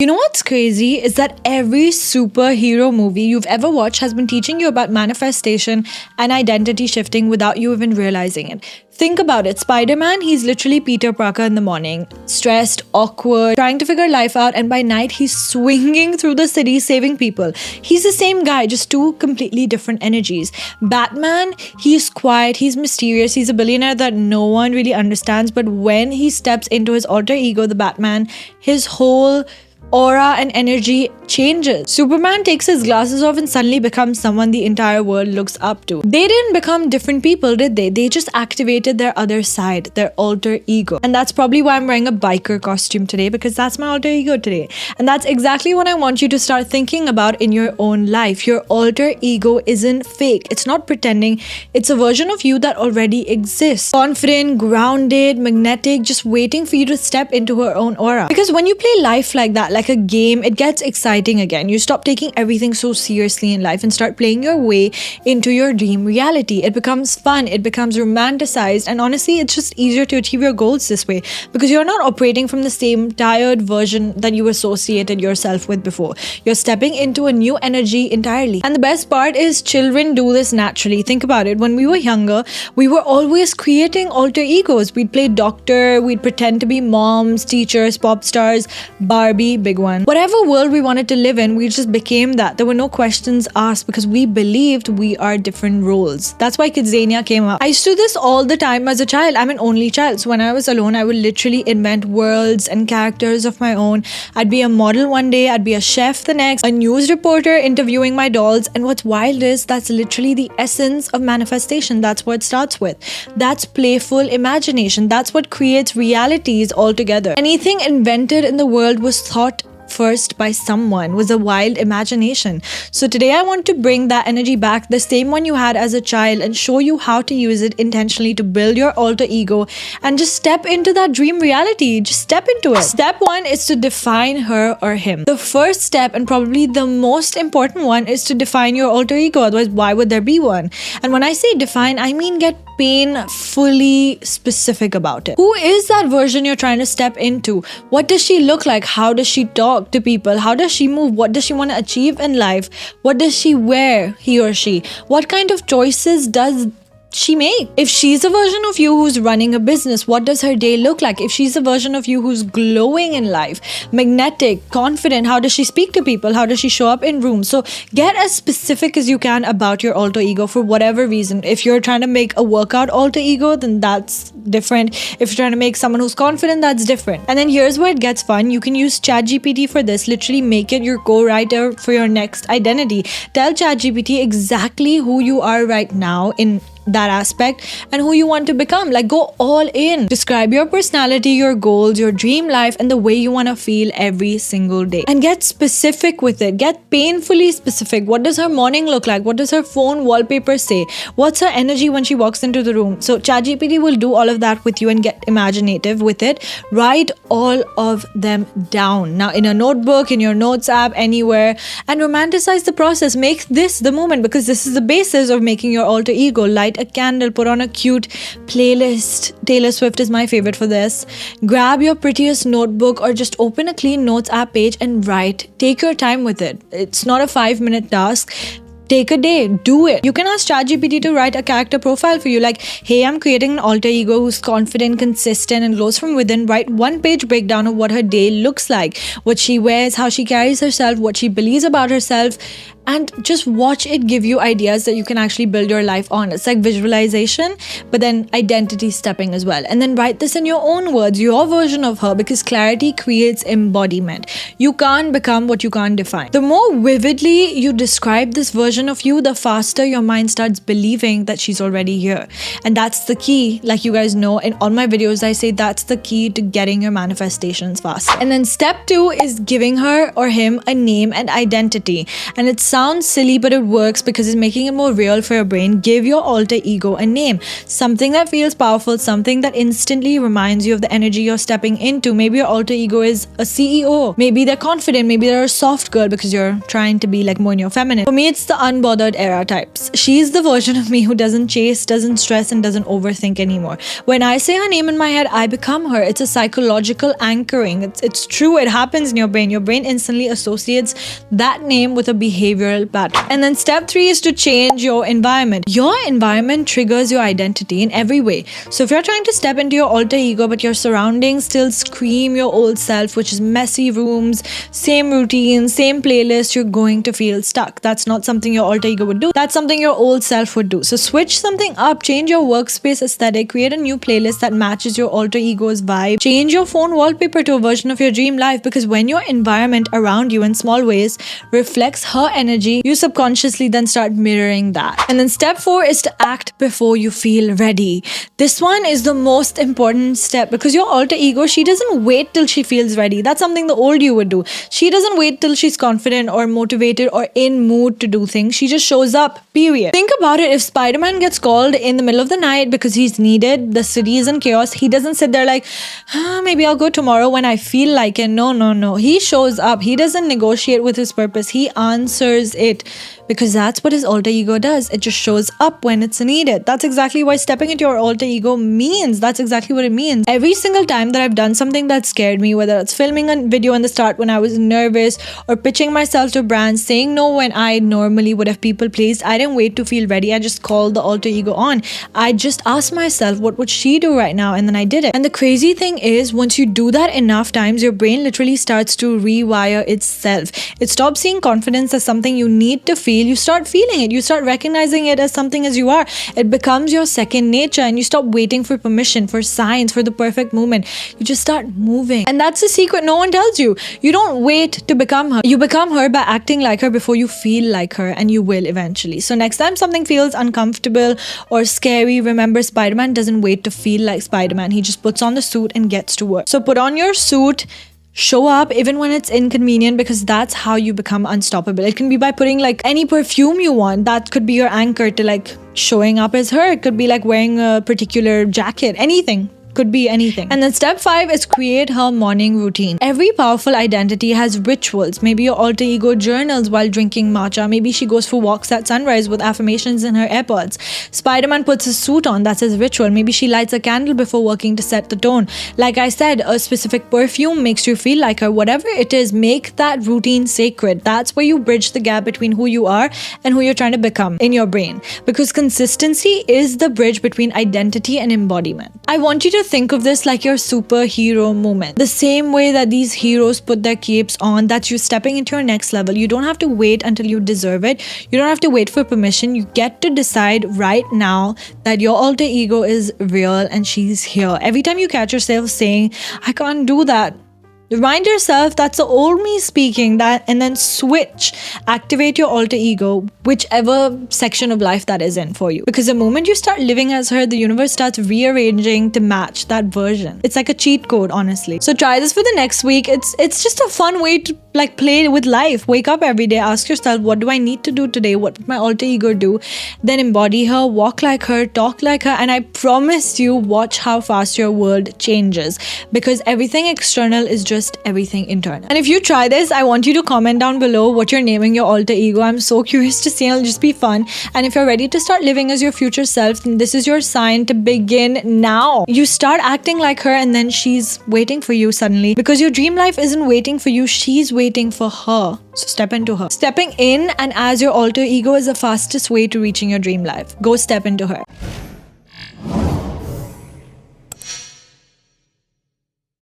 You know what's crazy is that every superhero movie you've ever watched has been teaching you about manifestation and identity shifting without you even realizing it. Think about it. Spider-Man, he's literally Peter Parker in the morning. Stressed, awkward, trying to figure life out, and by night he's swinging through the city saving people. He's the same guy, just two completely different energies. Batman, he's quiet, he's mysterious, he's a billionaire that no one really understands, but when he steps into his alter ego, the Batman, his whole aura and energy changes. Superman takes his glasses off and suddenly becomes someone the entire world looks up to. They didn't become different people, did they? They just activated their other side, their alter ego. And that's probably why I'm wearing a biker costume today, because that's my alter ego today. And that's exactly what I want you to start thinking about in your own life. Your alter ego isn't fake. It's not pretending. It's a version of you that already exists. Confident, grounded, magnetic, just waiting for you to step into her own aura. Because when you play life like that, like a game, it gets exciting again. You stop taking everything so seriously in life and start playing your way into your dream reality. It becomes fun, it becomes romanticized, and honestly, it's just easier to achieve your goals this way because you're not operating from the same tired version that you associated yourself with before. You're stepping into a new energy entirely. And the best part is children do this naturally. Think about it. When we were younger, we were always creating alter egos. We'd play doctor, we'd pretend to be moms, teachers, pop stars, Barbie, big one. Whatever world we wanted to live in, we just became that. There were no questions asked because we believed we are different roles. That's why Kidzania came up. I used to do this all the time as a child. I'm an only child. So when I was alone, I would literally invent worlds and characters of my own. I'd be a model one day, I'd be a chef the next, a news reporter interviewing my dolls. And what's wild is that's literally the essence of manifestation. That's what it starts with. That's playful imagination. That's what creates realities altogether. Anything invented in the world was thought first by someone, was a wild imagination. So today I want to bring that energy back, the same one you had as a child, and show you how to use it intentionally to build your alter ego and just step into that dream reality. Just step into it. Step one is to define her or him. The first step, and probably the most important one, is to define your alter ego. Otherwise, why would there be one? And when I say define, I mean get painfully specific about it. Who is that version you're trying to step into? What does she look like? How does she talk to people? How does she move? What does she want to achieve in life? What does she wear, he or she? What kind of choices does she make? If she's a version of you who's running a business, what does her day look like? If she's a version of you who's glowing in life, magnetic, confident, how does she speak to people? How does she show up in rooms? So get as specific as you can about your alter ego for whatever reason. If you're trying to make a workout alter ego, then that's different. If you're trying to make someone who's confident, that's different. And then here's where it gets fun. You can use ChatGPT for this. Literally make it your co-writer for your next identity. Tell ChatGPT exactly who you are right now in that aspect and who you want to become. Like, go all in. Describe your personality, your goals, your dream life, and the way you want to feel every single day. And get specific with it. Get painfully specific. What does her morning look like? What does her phone wallpaper say? What's her energy when she walks into the room? So ChatGPT will do all of that with you and get imaginative with it. Write all of them down. Now, in a notebook, in your notes app, anywhere, and romanticize the process. Make this the moment, because this is the basis of making your alter ego. Light a candle, put on a cute playlist. Taylor Swift is my favorite for this. Grab your prettiest notebook or just open a clean notes app page and write. Take your time with it. It's not a 5-minute task. Take a day, do it. You can ask ChatGPT to write a character profile for you, like, hey, I'm creating an alter ego who's confident, consistent, and glows from within. Write 1-page breakdown of what her day looks like, what she wears, how she carries herself, what she believes about herself, and just watch it give you ideas that you can actually build your life on. It's like visualization, but then identity stepping as well. And then write this in your own words, your version of her, because clarity creates embodiment. You can't become what you can't define. The more vividly you describe this version of you, the faster your mind starts believing that she's already here. And that's the key. Like you guys know, in all my videos, I say that's the key to getting your manifestations fast. And then step 2 is giving her or him a name and identity. And it sounds silly, but it works because it's making it more real for your brain. Give your alter ego a name. Something that feels powerful, something that instantly reminds you of the energy you're stepping into. Maybe your alter ego is a CEO. Maybe they're confident. Maybe they're a soft girl because you're trying to be like more in your feminine. For me, it's the unbothered era types. She's the version of me who doesn't chase, doesn't stress, and doesn't overthink anymore. When I say her name in my head, I become her. It's a psychological anchoring. It's true. It happens in your brain. Your brain instantly associates that name with a behavioral pattern. And then step 3 is to change your environment. Your environment triggers your identity in every way. So if you're trying to step into your alter ego, but your surroundings still scream your old self, which is messy rooms, same routine, same playlist, you're going to feel stuck. That's not something your alter ego would do. That's something your old self would do. So switch something up, change your workspace aesthetic, create a new playlist that matches your alter ego's vibe, change your phone wallpaper to a version of your dream life, because when your environment around you in small ways reflects her energy, you subconsciously then start mirroring that. And then step 4 is to act before you feel ready. This one is the most important step, because your alter ego, she doesn't wait till she feels ready. That's something the old you would do. She doesn't wait till she's confident or motivated or in mood to do things. She just shows up, period. Think about it. If Spider-Man gets called in the middle of the night because he's needed, the city is in chaos, he doesn't sit there like, maybe I'll go tomorrow when I feel like it. No. He shows up. He doesn't negotiate with his purpose. He answers it, because that's what his alter ego does. It just shows up when it's needed. That's exactly why stepping into your alter ego means. That's exactly what it means. Every single time that I've done something that scared me, whether it's filming a video in the start when I was nervous, or pitching myself to brands, saying no when I normally would have people pleased, I didn't wait to feel ready. I just called the alter ego on. I just asked myself, what would she do right now? And then I did it. And the crazy thing is, once you do that enough times, your brain literally starts to rewire itself. It stops seeing confidence as something you need to feel. You start feeling it. You start recognizing it as something as you are. It becomes your second nature, and you stop waiting for permission, for signs, for the perfect moment. You just start moving. And that's the secret no one tells you. You don't wait to become her. You become her by acting like her before you feel like her, and you will eventually. So next time something feels uncomfortable or scary, remember Spider-Man doesn't wait to feel like Spider-Man. He just puts on the suit and gets to work. So put on your suit, show up even when it's inconvenient, because that's how you become unstoppable. It can be by putting like any perfume you want. That could be your anchor to like showing up as her. It could be like wearing a particular jacket, anything. Could be anything. And then step 5 is create her morning routine. Every powerful identity has rituals. Maybe your alter ego journals while drinking matcha. Maybe she goes for walks at sunrise with affirmations in her AirPods. Spider-Man puts his suit on. That's his ritual. Maybe she lights a candle before working to set the tone. Like I said, a specific perfume makes you feel like her. Whatever it is, make that routine sacred. That's where you bridge the gap between who you are and who you're trying to become in your brain. Because consistency is the bridge between identity and embodiment. I want you to think of this like your superhero moment. The same way that these heroes put their capes on, that's you stepping into your next level. You don't have to wait until you deserve it. You don't have to wait for permission. You get to decide right now that your alter ego is real and she's here. Every time you catch yourself saying, I can't do that, remind yourself that's the old me speaking, that, and then switch. Activate your alter ego, whichever section of life that is in for you. Because the moment you start living as her, the universe starts rearranging to match that version. It's like a cheat code, honestly. So try this for the next week. It's just a fun way to like play with life. Wake up every day, ask yourself, what do I need to do today? What would my alter ego do? Then embody her, walk like her, talk like her, and I promise you, watch how fast your world changes. Because everything external is just everything internal. And if you try this, I want you to comment down below what you're naming your alter ego. I'm so curious to see. It'll just be fun. And if you're ready to start living as your future self, then this is your sign to begin now. You start acting like her, and then she's waiting for you suddenly, because your dream life isn't waiting for you, she's waiting for her. So step into her. Stepping in and as your alter ego is the fastest way to reaching your dream life. Go step into her.